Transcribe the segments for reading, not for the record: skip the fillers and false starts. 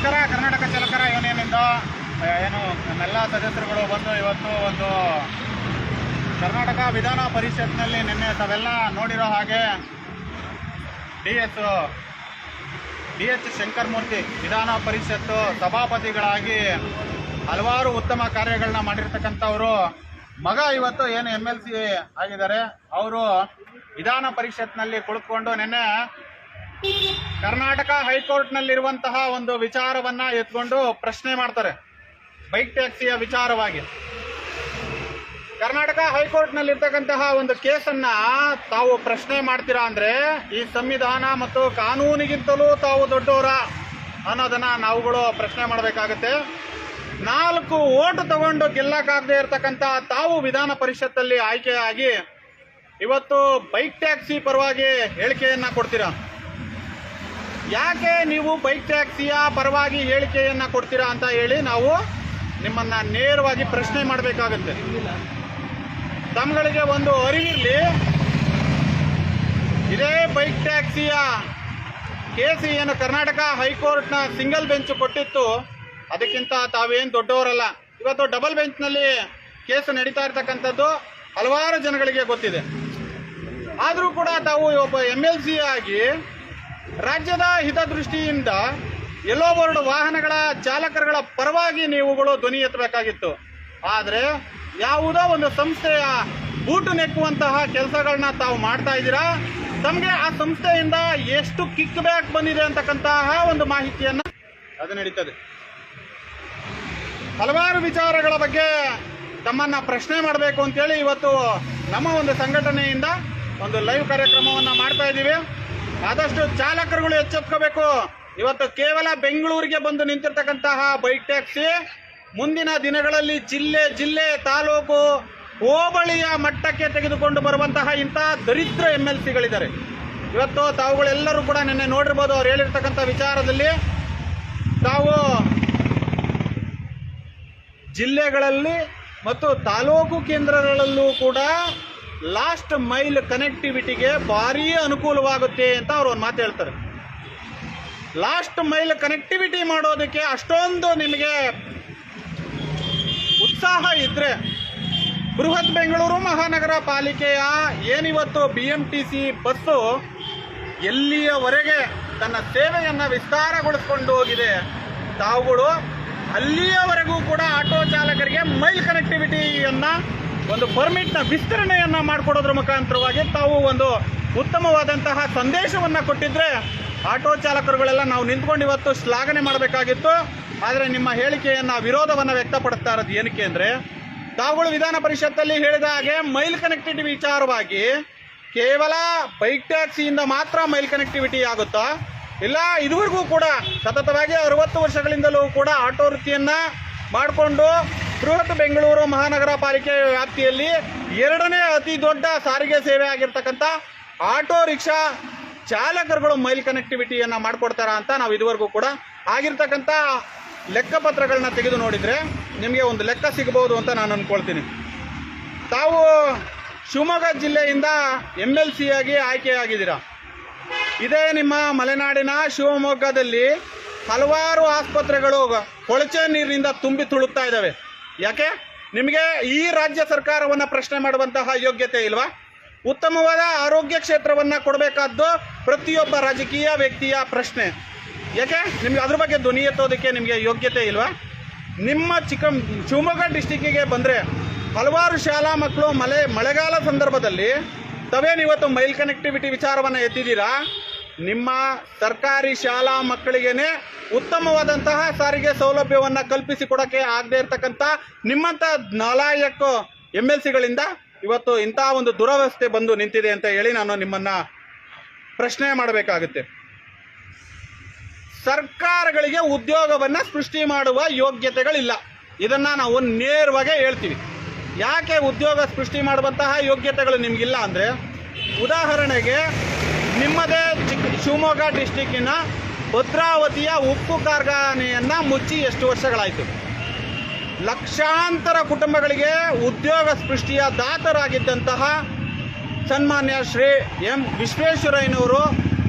ನಮಸ್ಕಾರ. ಕರ್ನಾಟಕ ಚಾಲಕರ ಯೂನಿಯನ್ನಿಂದ ಏನು ನಮ್ಮೆಲ್ಲ ಸದಸ್ಯರುಗಳು ಬಂದು ಇವತ್ತು ಒಂದು ಕರ್ನಾಟಕ ವಿಧಾನ ಪರಿಷತ್ನಲ್ಲಿ ನಿನ್ನೆ ತಾವೆಲ್ಲ ನೋಡಿರೋ ಹಾಗೆ ಡಿ ಎಚ್ ಶಂಕರಮೂರ್ತಿ ವಿಧಾನ ಪರಿಷತ್ತು ಸಭಾಪತಿಗಳಾಗಿ ಹಲವಾರು ಉತ್ತಮ ಕಾರ್ಯಗಳನ್ನ ಮಾಡಿರ್ತಕ್ಕಂಥವರು ಮಗ ಇವತ್ತು ಏನು MLC ಆಗಿದ್ದಾರೆ. ಅವರು ವಿಧಾನ ಪರಿಷತ್ನಲ್ಲಿ ಕುಳಿತುಕೊಂಡು ನಿನ್ನೆ ಕರ್ನಾಟಕ ಹೈಕೋರ್ಟ್ನಲ್ಲಿರುವಂತಹ ಒಂದು ವಿಚಾರವನ್ನ ಎತ್ಕೊಂಡು ಪ್ರಶ್ನೆ ಮಾಡ್ತಾರೆ. ಬೈಕ್ ಟ್ಯಾಕ್ಸಿಯ ವಿಚಾರವಾಗಿ ಕರ್ನಾಟಕ ಹೈಕೋರ್ಟ್ನಲ್ಲಿರ್ತಕ್ಕಂತಹ ಒಂದು ಕೇಸನ್ನ ತಾವು ಪ್ರಶ್ನೆ ಮಾಡ್ತೀರಾ ಅಂದ್ರೆ ಈ ಸಂವಿಧಾನ ಮತ್ತು ಕಾನೂನಿಗಿಂತಲೂ ತಾವು ದೊಡ್ಡವರ ಅನ್ನೋದನ್ನ ನಾವುಗಳು ಪ್ರಶ್ನೆ ಮಾಡಬೇಕಾಗುತ್ತೆ. 4 ಓಟು ತಗೊಂಡು ಗೆಲ್ಲಕ್ಕಾಗದೆ ಇರತಕ್ಕಂಥ ತಾವು ವಿಧಾನ ಪರಿಷತ್ತಲ್ಲಿ ಆಯ್ಕೆಯಾಗಿ ಇವತ್ತು ಬೈಕ್ ಟ್ಯಾಕ್ಸಿ ಪರವಾಗಿ ಹೇಳಿಕೆಯನ್ನ ಕೊಡ್ತೀರಾ. ಯಾಕೆ ನೀವು ಬೈಕ್ ಟ್ಯಾಕ್ಸಿಯ ಪರವಾಗಿ ಹೇಳಿಕೆಯನ್ನ ಕೊಡ್ತೀರಾ ಅಂತ ಹೇಳಿ ನಾವು ನಿಮ್ಮನ್ನ ನೇರವಾಗಿ ಪ್ರಶ್ನೆ ಮಾಡಬೇಕಾಗುತ್ತೆ. ತಮ್ಗಳಿಗೆ ಒಂದು ಅರಿವಿರಲಿ, ಇದೇ ಬೈಕ್ ಟ್ಯಾಕ್ಸಿಯ ಕೇಸ್ ಏನು ಕರ್ನಾಟಕ ಹೈಕೋರ್ಟ್ನ ಸಿಂಗಲ್ ಬೆಂಚ್ ಕೊಟ್ಟಿತ್ತು, ಅದಕ್ಕಿಂತ ತಾವೇನು ದೊಡ್ಡವರಲ್ಲ. ಇವತ್ತು ಡಬಲ್ ಬೆಂಚ್ನಲ್ಲಿ ಕೇಸ್ ನಡೀತಾ ಇರ್ತಕ್ಕಂಥದ್ದು ಹಲವಾರು ಜನಗಳಿಗೆ ಗೊತ್ತಿದೆ. ಆದರೂ ಕೂಡ ತಾವು ಒಬ್ಬ MLC ಆಗಿ ರಾಜ್ಯದ ಹಿತದೃಷ್ಟಿಯಿಂದ ಎಲ್ಲೋ ಬೋರ್ಡ್ ವಾಹನಗಳ ಚಾಲಕರುಗಳ ಪರವಾಗಿ ನೀವುಗಳು ಧ್ವನಿ ಎತ್ತಬೇಕಾಗಿತ್ತು. ಆದರೆ ಯಾವುದೋ ಒಂದು ಸಂಸ್ಥೆಯ ಬೂಟು ನೆಕ್ಕುವಂತಹ ಕೆಲಸಗಳನ್ನ ತಾವು ಮಾಡ್ತಾ ಇದ್ದೀರಾ. ತಮಗೆ ಆ ಸಂಸ್ಥೆಯಿಂದ ಎಷ್ಟು ಕಿಕ್ ಬ್ಯಾಕ್ ಬಂದಿದೆ ಅಂತಕ್ಕಂತಹ ಒಂದು ಮಾಹಿತಿಯನ್ನ ಅದು ನಡೀತದೆ. ಹಲವಾರು ವಿಚಾರಗಳ ಬಗ್ಗೆ ತಮ್ಮನ್ನ ಪ್ರಶ್ನೆ ಮಾಡಬೇಕು ಅಂತೇಳಿ ಇವತ್ತು ನಮ್ಮ ಒಂದು ಸಂಘಟನೆಯಿಂದ ಒಂದು ಲೈವ್ ಕಾರ್ಯಕ್ರಮವನ್ನ ಮಾಡ್ತಾ ಇದ್ದೀವಿ. ಆದಷ್ಟು ಚಾಲಕರುಗಳು ಎಚ್ಚೆತ್ಕೋಬೇಕು. ಇವತ್ತು ಕೇವಲ ಬೆಂಗಳೂರಿಗೆ ಬಂದು ನಿಂತಿರ್ತಕ್ಕಂತಹ ಬೈಕ್ ಟ್ಯಾಕ್ಸಿ ಮುಂದಿನ ದಿನಗಳಲ್ಲಿ ಜಿಲ್ಲೆ ತಾಲೂಕು ಹೋಬಳಿಯ ಮಟ್ಟಕ್ಕೆ ತೆಗೆದುಕೊಂಡು ಬರುವಂತಹ ಇಂತಹ ದರಿದ್ರ MLCಗಳಿದ್ದಾರೆ. ಇವತ್ತು ತಾವುಗಳೆಲ್ಲರೂ ಕೂಡ ನಿನ್ನೆ ನೋಡಿರ್ಬೋದು. ಅವ್ರು ಹೇಳಿರ್ತಕ್ಕಂಥ ವಿಚಾರದಲ್ಲಿ ತಾವು ಜಿಲ್ಲೆಗಳಲ್ಲಿ ಮತ್ತು ತಾಲೂಕು ಕೇಂದ್ರಗಳಲ್ಲೂ ಕೂಡ ಲಾಸ್ಟ್ ಮೈಲ್ ಕನೆಕ್ಟಿವಿಟಿಗೆ ಭಾರೀ ಅನುಕೂಲವಾಗುತ್ತೆ ಅಂತ ಅವರು ಒಂದು ಮಾತು ಹೇಳ್ತಾರೆ. ಲಾಸ್ಟ್ ಮೈಲ್ ಕನೆಕ್ಟಿವಿಟಿ ಮಾಡೋದಕ್ಕೆ ಅಷ್ಟೊಂದು ನಿಮಗೆ ಉತ್ಸಾಹ ಇದ್ರೆ ಬೃಹತ್ ಬೆಂಗಳೂರು ಮಹಾನಗರ ಪಾಲಿಕೆಯ ಏನಿವತ್ತು BMTC ಬಸ್ಸು ಎಲ್ಲಿಯವರೆಗೆ ತನ್ನ ಸೇವೆಯನ್ನು ವಿಸ್ತಾರಗೊಳಿಸಿಕೊಂಡು ಹೋಗಿದೆ, ತಾವುಗಳು ಅಲ್ಲಿಯವರೆಗೂ ಕೂಡ ಆಟೋ ಚಾಲಕರಿಗೆ ಮೈಲ್ ಕನೆಕ್ಟಿವಿಟಿಯನ್ನ ಒಂದು ಪರ್ಮಿಟ್ನ ವಿಸ್ತರಣೆಯನ್ನ ಮಾಡಿಕೊಡೋದ್ರ ಮುಖಾಂತರವಾಗಿ ತಾವು ಒಂದು ಉತ್ತಮವಾದಂತಹ ಸಂದೇಶವನ್ನ ಕೊಟ್ಟಿದ್ರೆ ಆಟೋ ಚಾಲಕರುಗಳೆಲ್ಲ ನಾವು ನಿಂತ್ಕೊಂಡು ಇವತ್ತು ಶ್ಲಾಘನೆ ಮಾಡಬೇಕಾಗಿತ್ತು. ಆದರೆ ನಿಮ್ಮ ಹೇಳಿಕೆಯನ್ನ ವಿರೋಧವನ್ನ ವ್ಯಕ್ತಪಡಿಸ್ತಾ ಇರೋದು ಏನಕ್ಕೆ ಅಂದ್ರೆ, ತಾವುಗಳು ವಿಧಾನ ಪರಿಷತ್ತಲ್ಲಿ ಹೇಳಿದ ಹಾಗೆ ಮೈಲ್ ಕನೆಕ್ಟಿವಿಟಿ ವಿಚಾರವಾಗಿ ಕೇವಲ ಬೈಕ್ ಟ್ಯಾಕ್ಸಿಯಿಂದ ಮಾತ್ರ ಮೈಲ್ ಕನೆಕ್ಟಿವಿಟಿ ಆಗುತ್ತಾ, ಇಲ್ಲ ಇದುವರೆಗೂ ಕೂಡ ಸತತವಾಗಿ 60 ವರ್ಷಗಳಿಂದಲೂ ಕೂಡ ಆಟೋ ವೃತ್ತಿಯನ್ನ ಮಾಡಿಕೊಂಡು ಬೃಹತ್ ಬೆಂಗಳೂರು ಮಹಾನಗರ ಪಾಲಿಕೆ ವ್ಯಾಪ್ತಿಯಲ್ಲಿ 2ನೇ ಅತಿ ದೊಡ್ಡ ಸಾರಿಗೆ ಸೇವೆ ಆಗಿರ್ತಕ್ಕಂಥ ಆಟೋ ರಿಕ್ಷಾ ಚಾಲಕರುಗಳು ಮೈಲ್ ಕನೆಕ್ಟಿವಿಟಿಯನ್ನ ಮಾಡಿಕೊಡ್ತಾರ ಅಂತ ನಾವು ಇದುವರೆಗೂ ಕೂಡ ಆಗಿರ್ತಕ್ಕಂಥ ಲೆಕ್ಕಪತ್ರಗಳನ್ನ ತೆಗೆದು ನೋಡಿದರೆ ನಿಮಗೆ ಒಂದು ಲೆಕ್ಕ ಸಿಗಬಹುದು ಅಂತ ನಾನು ಅಂದ್ಕೊಳ್ತೀನಿ. ತಾವು ಶಿವಮೊಗ್ಗ ಜಿಲ್ಲೆಯಿಂದ MLC ಆಗಿ ಆಯ್ಕೆಯಾಗಿದ್ದೀರಾ. ಇದೇ ನಿಮ್ಮ ಮಲೆನಾಡಿನ ಶಿವಮೊಗ್ಗದಲ್ಲಿ ಹಲವಾರು ಆಸ್ಪತ್ರೆಗಳು ಕೊಳಚೆ ನೀರಿನಿಂದ ತುಂಬಿ ತುಳುಕ್ತಾ ಇದ್ದಾವೆ. ಯಾಕೆ ನಿಮಗೆ ಈ ರಾಜ್ಯ ಸರ್ಕಾರವನ್ನು ಪ್ರಶ್ನೆ ಮಾಡುವಂತಹ ಯೋಗ್ಯತೆ ಇಲ್ವಾ? ಉತ್ತಮವಾದ ಆರೋಗ್ಯ ಕ್ಷೇತ್ರವನ್ನು ಕೊಡಬೇಕಾದ್ದು ಪ್ರತಿಯೊಬ್ಬ ರಾಜಕೀಯ ವ್ಯಕ್ತಿಯ ಪ್ರಶ್ನೆ. ಯಾಕೆ ನಿಮ್ಗೆ ಅದ್ರ ಬಗ್ಗೆ ಧ್ವನಿ ಎತ್ತೋದಕ್ಕೆ ನಿಮಗೆ ಯೋಗ್ಯತೆ ಇಲ್ವಾ? ನಿಮ್ಮ ಶಿವಮೊಗ್ಗ ಡಿಸ್ಟಿಕ್ಕಿಗೆ ಬಂದರೆ ಹಲವಾರು ಶಾಲಾ ಮಕ್ಕಳು ಮಳೆಗಾಲ ಸಂದರ್ಭದಲ್ಲಿ ತಾವೇನಿವತ್ತು ಮೈಲ್ ಕನೆಕ್ಟಿವಿಟಿ ವಿಚಾರವನ್ನು ಎತ್ತಿದ್ದೀರಾ. ನಿಮ್ಮ ಸರ್ಕಾರಿ ಶಾಲಾ ಮಕ್ಕಳಿಗೇನೆ ಉತ್ತಮವಾದಂತಹ ಸಾರಿಗೆ ಸೌಲಭ್ಯವನ್ನು ಕಲ್ಪಿಸಿಕೊಡೋಕ್ಕೆ ಆಗದೆ ಇರತಕ್ಕಂಥ ನಿಮ್ಮಂಥ ನಾಲಾಯಕ MLCಗಳಿಂದ ಇವತ್ತು ಇಂಥ ಒಂದು ದುರವಸ್ಥೆ ಬಂದು ನಿಂತಿದೆ ಅಂತ ಹೇಳಿ ನಾನು ನಿಮ್ಮನ್ನ ಪ್ರಶ್ನೆ ಮಾಡಬೇಕಾಗುತ್ತೆ. ಸರ್ಕಾರಗಳಿಗೆ ಉದ್ಯೋಗವನ್ನು ಸೃಷ್ಟಿ ಮಾಡುವ ಯೋಗ್ಯತೆಗಳಿಲ್ಲ. ಇದನ್ನ ನಾವು ನೇರವಾಗಿ ಹೇಳ್ತೀವಿ. ಯಾಕೆ ಉದ್ಯೋಗ ಸೃಷ್ಟಿ ಮಾಡುವಂತಹ ಯೋಗ್ಯತೆಗಳು ನಿಮಗಿಲ್ಲ ಅಂದರೆ, ಉದಾಹರಣೆಗೆ ನಿಮ್ಮದೇ ಶಿವಮೊಗ್ಗ ಡಿಸ್ಟಿಕ್ಕಿನ ಭದ್ರಾವತಿಯ ಉಕ್ಕು ಕಾರ್ಖಾನೆಯನ್ನು ಮುಚ್ಚಿ ಎಷ್ಟು ವರ್ಷಗಳಾಯಿತು. ಲಕ್ಷಾಂತರ ಕುಟುಂಬಗಳಿಗೆ ಉದ್ಯೋಗ ಸೃಷ್ಟಿಯ ದಾತರಾಗಿದ್ದಂತಹ ಸನ್ಮಾನ್ಯ ಶ್ರೀ ಎಂ ವಿಶ್ವೇಶ್ವರಯ್ಯನವರು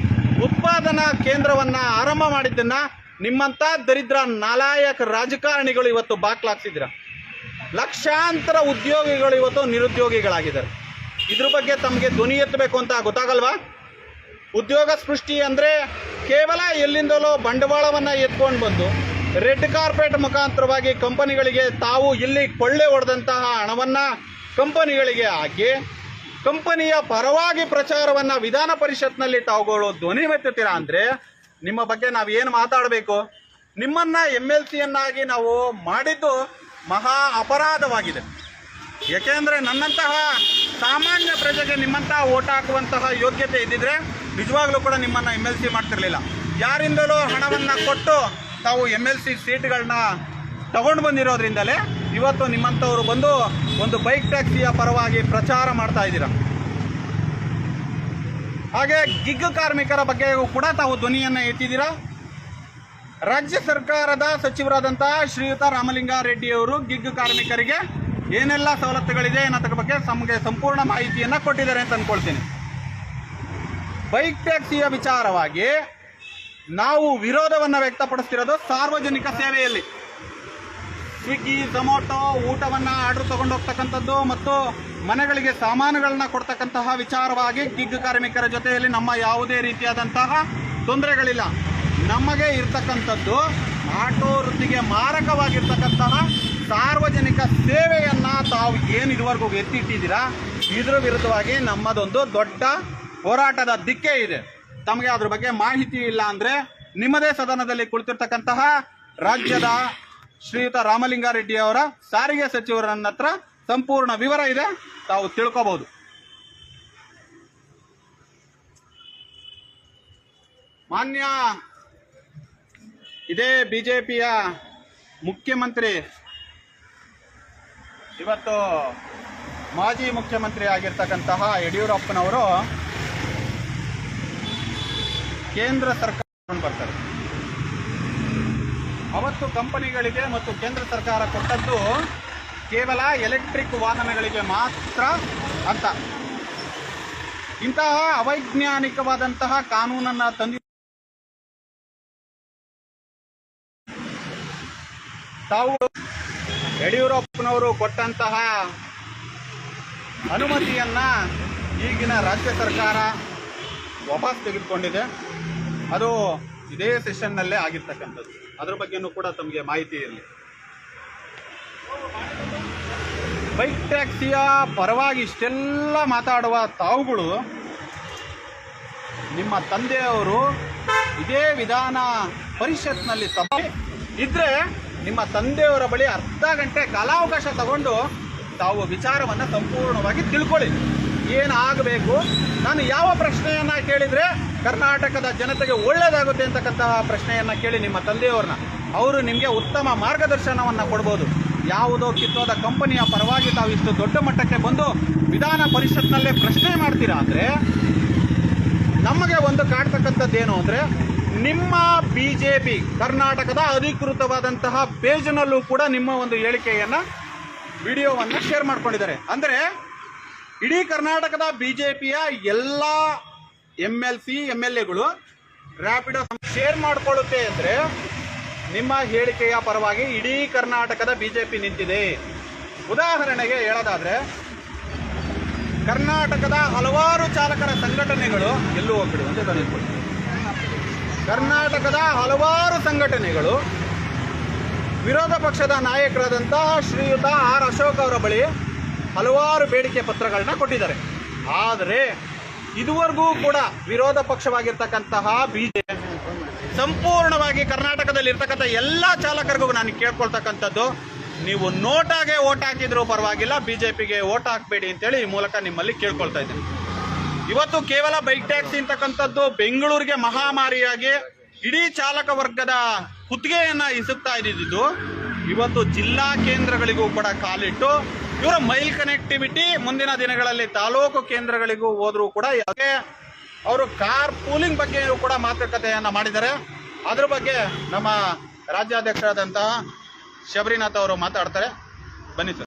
ಉತ್ಪಾದನಾ ಕೇಂದ್ರವನ್ನು ಆರಂಭ ಮಾಡಿದ್ದನ್ನು ನಿಮ್ಮಂತ ದರಿದ್ರ ನಾಲಾಯಕ ರಾಜಕಾರಣಿಗಳು ಇವತ್ತು ಬಾಕ್ಲಾಗ್ತಿದ್ದೀರ. ಲಕ್ಷಾಂತರ ಉದ್ಯೋಗಿಗಳು ಇವತ್ತು ನಿರುದ್ಯೋಗಿಗಳಾಗಿದ್ದಾರೆ. ಇದ್ರ ಬಗ್ಗೆ ತಮಗೆ ಧ್ವನಿ ಎತ್ತಬೇಕು ಅಂತ ಗೊತ್ತಾಗಲ್ವಾ? ಉದ್ಯೋಗ ಸೃಷ್ಟಿ ಅಂದರೆ ಕೇವಲ ಎಲ್ಲಿಂದಲೋ ಬಂಡವಾಳವನ್ನು ಎತ್ಕೊಂಡು ಬಂದು ರೆಡ್ ಕಾರ್ಪೆಟ್ ಮುಖಾಂತರವಾಗಿ ಕಂಪನಿಗಳಿಗೆ ತಾವು ಇಲ್ಲಿ ಕೊಳ್ಳೆ ಹೊಡೆದಂತಹ ಹಣವನ್ನು ಕಂಪನಿಗಳಿಗೆ ಹಾಕಿ ಕಂಪನಿಯ ಪರವಾಗಿ ಪ್ರಚಾರವನ್ನು ವಿಧಾನ ಪರಿಷತ್ನಲ್ಲಿ ತಾವುಗಳು ಧ್ವನಿ ಎತ್ತುತ್ತೀರಾ ಅಂದರೆ ನಿಮ್ಮ ಬಗ್ಗೆ ನಾವು ಏನು ಮಾತಾಡಬೇಕು? ನಿಮ್ಮನ್ನು MLCಯನ್ನಾಗಿ ನಾವು ಮಾಡಿದ್ದು ಮಹಾ ಅಪರಾಧವಾಗಿದೆ. ಯಾಕೆಂದರೆ ನನ್ನಂತಹ ಸಾಮಾನ್ಯ ಪ್ರಜೆಗೆ ನಿಮ್ಮಂತಹ ಓಟ್ ಹಾಕುವಂತಹ ಯೋಗ್ಯತೆ ಇದ್ದಿದ್ರೆ ನಿಜವಾಗ್ಲೂ ಕೂಡ ನಿಮ್ಮನ್ನು MLC ಮಾಡ್ತಿರ್ಲಿಲ್ಲ. ಯಾರಿಂದಲೂ ಹಣವನ್ನು ಕೊಟ್ಟು ತಾವು MLC ಸೀಟ್ಗಳನ್ನ ತಗೊಂಡು ಬಂದಿರೋದ್ರಿಂದಲೇ ಇವತ್ತು ನಿಮ್ಮಂಥವ್ರು ಬಂದು ಒಂದು ಬೈಕ್ ಟ್ಯಾಕ್ಸಿಯ ಪರವಾಗಿ ಪ್ರಚಾರ ಮಾಡ್ತಾ ಇದ್ದೀರಾ. ಹಾಗೆ ಗಿಗ್ ಕಾರ್ಮಿಕರ ಬಗ್ಗೆ ಕೂಡ ತಾವು ಧ್ವನಿಯನ್ನು ಎತ್ತಿದ್ದೀರಾ. ರಾಜ್ಯ ಸರ್ಕಾರದ ಸಚಿವರಾದಂತಹ ಶ್ರೀಯುತ ರಾಮಲಿಂಗಾರೆಡ್ಡಿಯವರು ಗಿಗ್ ಕಾರ್ಮಿಕರಿಗೆ ಏನೆಲ್ಲ ಸವಲತ್ತುಗಳಿದೆ ಅನ್ನೋದ್ರ ಬಗ್ಗೆ ನಮಗೆ ಸಂಪೂರ್ಣ ಮಾಹಿತಿಯನ್ನು ಕೊಟ್ಟಿದ್ದಾರೆ ಅಂತ ಅಂದ್ಕೊಳ್ತೀನಿ. ಬೈಕ್ ಟ್ಯಾಕ್ಸಿಯ ವಿಚಾರವಾಗಿ ನಾವು ವಿರೋಧವನ್ನು ವ್ಯಕ್ತಪಡಿಸ್ತಿರೋದು ಸಾರ್ವಜನಿಕ ಸೇವೆಯಲ್ಲಿ ಸ್ವಿಗ್ಗಿ, ಝೊಮ್ಯಾಟೊ ಊಟವನ್ನು ಆರ್ಡರ್ ತಗೊಂಡು ಹೋಗ್ತಕ್ಕಂಥದ್ದು ಮತ್ತು ಮನೆಗಳಿಗೆ ಸಾಮಾನುಗಳನ್ನ ಕೊಡ್ತಕ್ಕಂತಹ ವಿಚಾರವಾಗಿ ಗಿಗ್ ಕಾರ್ಮಿಕರ ಜೊತೆಯಲ್ಲಿ ನಮ್ಮ ಯಾವುದೇ ರೀತಿಯಾದಂತಹ ತೊಂದರೆಗಳಿಲ್ಲ. ನಮಗೆ ಇರ್ತಕ್ಕಂಥದ್ದು ಆಟೋ ವೃತ್ತಿಗೆ ಮಾರಕವಾಗಿರ್ತಕ್ಕಂತಹ ಸಾರ್ವಜನಿಕ ಸೇವೆಯನ್ನು ತಾವು ಏನು ಇದುವರೆಗೂ ಎತ್ತಿಟ್ಟಿದ್ದೀರಾ ಇದರ ವಿರುದ್ಧವಾಗಿ ನಮ್ಮದೊಂದು ದೊಡ್ಡ ಹೋರಾಟದ ದಿಕ್ಕೇ ಇದೆ. ತಮಗೆ ಅದ್ರ ಬಗ್ಗೆ ಮಾಹಿತಿ ಇಲ್ಲ ಅಂದರೆ ನಿಮ್ಮದೇ ಸದನದಲ್ಲಿ ಕುಳಿತಿರ್ತಕ್ಕಂತಹ ರಾಜ್ಯದ ಶ್ರೀಯುತ ರಾಮಲಿಂಗಾರೆಡ್ಡಿ ಅವರ ಸಾರಿಗೆ ಸಚಿವರನ್ನ ಹತ್ರ ಸಂಪೂರ್ಣ ವಿವರ ಇದೆ, ತಾವು ತಿಳ್ಕೋಬಹುದು. ಮಾನ್ಯ ಇದೇ ಬಿಜೆಪಿಯ ಮುಖ್ಯಮಂತ್ರಿ, ಇವತ್ತು ಮಾಜಿ ಮುಖ್ಯಮಂತ್ರಿ ಆಗಿರ್ತಕ್ಕಂತಹ ಯಡಿಯೂರಪ್ಪನವರು ಕೇಂದ್ರ ಸರ್ಕಾರ ಬರ್ತಾರೆ. ಅವತ್ತು ಕಂಪನಿಗಳಿಗೆ ಮತ್ತು ಕೇಂದ್ರ ಸರ್ಕಾರ ಕೊಟ್ಟದ್ದು ಕೇವಲ ಎಲೆಕ್ಟ್ರಿಕ್ ವಾಹನಗಳಿಗೆ ಮಾತ್ರ ಅಂತ. ಇಂತಹ ಅವೈಜ್ಞಾನಿಕವಾದಂತಹ ಕಾನೂನನ್ನು ತಂದಿ ತಾವು ಯಡಿಯೂರಪ್ಪನವರು ಕೊಟ್ಟಂತಹ ಅನುಮತಿಯನ್ನ ಈಗಿನ ರಾಜ್ಯ ಸರ್ಕಾರ ವಾಪಸ್ ತೆಗೆದುಕೊಂಡಿದೆ. ಅದು ಇದೇ ಸೆಷನ್ನಲ್ಲೇ ಆಗಿರ್ತಕ್ಕಂಥದ್ದು. ಅದ್ರ ಬಗ್ಗೆನೂ ಕೂಡ ತಮಗೆ ಮಾಹಿತಿ ಇರಲಿ. ಬೈಕ್ ಟ್ಯಾಕ್ಸಿಯ ಪರವಾಗಿ ಇಷ್ಟೆಲ್ಲ ಮಾತಾಡುವ ತಾವುಗಳು ನಿಮ್ಮ ತಂದೆಯವರು ಇದೇ ವಿಧಾನ ಪರಿಷತ್ನಲ್ಲಿ ಸಭೆ ಇದ್ರೆ ನಿಮ್ಮ ತಂದೆಯವರ ಬಳಿ ಅರ್ಧ ಗಂಟೆ ಕಾಲಾವಕಾಶ ತಗೊಂಡು ತಾವು ವಿಚಾರವನ್ನು ಸಂಪೂರ್ಣವಾಗಿ ತಿಳ್ಕೊಳ್ಳಿ. ಏನಾಗಬೇಕು, ನಾನು ಯಾವ ಪ್ರಶ್ನೆಯನ್ನು ಕೇಳಿದರೆ ಕರ್ನಾಟಕದ ಜನತೆಗೆ ಒಳ್ಳೆಯದಾಗುತ್ತೆ ಅಂತಕ್ಕಂತಹ ಪ್ರಶ್ನೆಯನ್ನು ಕೇಳಿ ನಿಮ್ಮ ತಂದೆಯವ್ರನ್ನ. ಅವರು ನಿಮಗೆ ಉತ್ತಮ ಮಾರ್ಗದರ್ಶನವನ್ನು ಕೊಡ್ಬೋದು. ಯಾವುದೋ ಕಿತ್ತೋದ ಕಂಪನಿಯ ಪರವಾಗಿ ತಾವು ಇಷ್ಟು ದೊಡ್ಡ ಮಟ್ಟಕ್ಕೆ ಬಂದು ವಿಧಾನ ಪರಿಷತ್ನಲ್ಲೇ ಪ್ರಶ್ನೆ ಮಾಡ್ತೀರಾ ಅಂದರೆ ನಮಗೆ ಒಂದು ಕಾಡ್ತಕ್ಕಂಥದ್ದೇನು ಅಂದರೆ ನಿಮ್ಮ BJP ಕರ್ನಾಟಕದ ಅಧಿಕೃತವಾದಂತಹ ಪೇಜ್ನಲ್ಲೂ ಕೂಡ ನಿಮ್ಮ ಒಂದು ಹೇಳಿಕೆಯನ್ನು ವಿಡಿಯೋವನ್ನು ಶೇರ್ ಮಾಡ್ಕೊಂಡಿದ್ದಾರೆ. ಅಂದರೆ ಇಡೀ ಕರ್ನಾಟಕದ BJPಯ ಎಲ್ಲ MLC MLAಗಳು ರ್ಯಾಪಿಡೋ ಶೇರ್ ಮಾಡಿಕೊಳ್ಳುತ್ತೆ ಅಂದರೆ ನಿಮ್ಮ ಹೇಳಿಕೆಯ ಪರವಾಗಿ ಇಡೀ ಕರ್ನಾಟಕದ BJP ನಿಂತಿದೆ. ಉದಾಹರಣೆಗೆ ಹೇಳೋದಾದರೆ ಕರ್ನಾಟಕದ ಹಲವಾರು ಚಾಲಕರ ಸಂಘಟನೆಗಳು ಎಲ್ಲೂ ಹೋಗ್ಬಿಡು ಅಂತ ತಂದಿಟ್ಕೊಳ್ಳಿ. ಕರ್ನಾಟಕದ ಹಲವಾರು ಸಂಘಟನೆಗಳು ವಿರೋಧ ಪಕ್ಷದ ನಾಯಕರಾದಂತಹ ಶ್ರೀಯುತ ಆರ್ ಅಶೋಕ್ ಅವರ ಬಳಿ ಹಲವಾರು ಬೇಡಿಕೆ ಪತ್ರಗಳನ್ನ ಕೊಟ್ಟಿದ್ದಾರೆ. ಆದರೆ ಇದುವರೆಗೂ ಕೂಡ ವಿರೋಧ ಪಕ್ಷವಾಗಿರ್ತಕ್ಕಂತಹ BJP ಸಂಪೂರ್ಣವಾಗಿ ಕರ್ನಾಟಕದಲ್ಲಿ ಇರ್ತಕ್ಕಂಥ ಎಲ್ಲ ಚಾಲಕರಿಗೂ ನಾನು ಕೇಳ್ಕೊಳ್ತಕ್ಕಂಥದ್ದು, ನೀವು ನೋಟಾಗೆ ಓಟ್ ಹಾಕಿದ್ರೂ ಪರವಾಗಿಲ್ಲ, BJPಗೆ ಓಟ್ ಹಾಕಬೇಡಿ ಅಂತೇಳಿ ಈ ಮೂಲಕ ನಿಮ್ಮಲ್ಲಿ ಕೇಳ್ಕೊಳ್ತಾ ಇದ್ದೀನಿ. ಇವತ್ತು ಕೇವಲ ಬೈಕ್ ಟ್ಯಾಕ್ಸಿ ಅಂತಕ್ಕಂಥದ್ದು ಬೆಂಗಳೂರಿಗೆ ಮಹಾಮಾರಿಯಾಗಿ ಇಡೀ ಚಾಲಕ ವರ್ಗದ ಕುತ್ತಿಗೆಯನ್ನು ಇಸುಕ್ತಾ ಇದ್ದಿದ್ದು ಇವತ್ತು ಜಿಲ್ಲಾ ಕೇಂದ್ರಗಳಿಗೂ ಕೂಡ ಕಾಲಿಟ್ಟು ಇವರ ಮೈಲ್ ಕನೆಕ್ಟಿವಿಟಿ ಮುಂದಿನ ದಿನಗಳಲ್ಲಿ ತಾಲೂಕು ಕೇಂದ್ರಗಳಿಗೂ ಹೋದರೂ ಕೂಡ ಅವರು ಕಾರ್ ಪೂಲಿಂಗ್ ಬಗ್ಗೆ ಕೂಡ ಮಾತುಕತೆಯನ್ನು ಮಾಡಿದ್ದಾರೆ. ಅದ್ರ ಬಗ್ಗೆ ನಮ್ಮ ರಾಜ್ಯಾಧ್ಯಕ್ಷರಾದಂತಹ ಶಬರಿನಾಥ್ ಅವರು ಮಾತಾಡ್ತಾರೆ. ಬನ್ನಿ ಸರ್.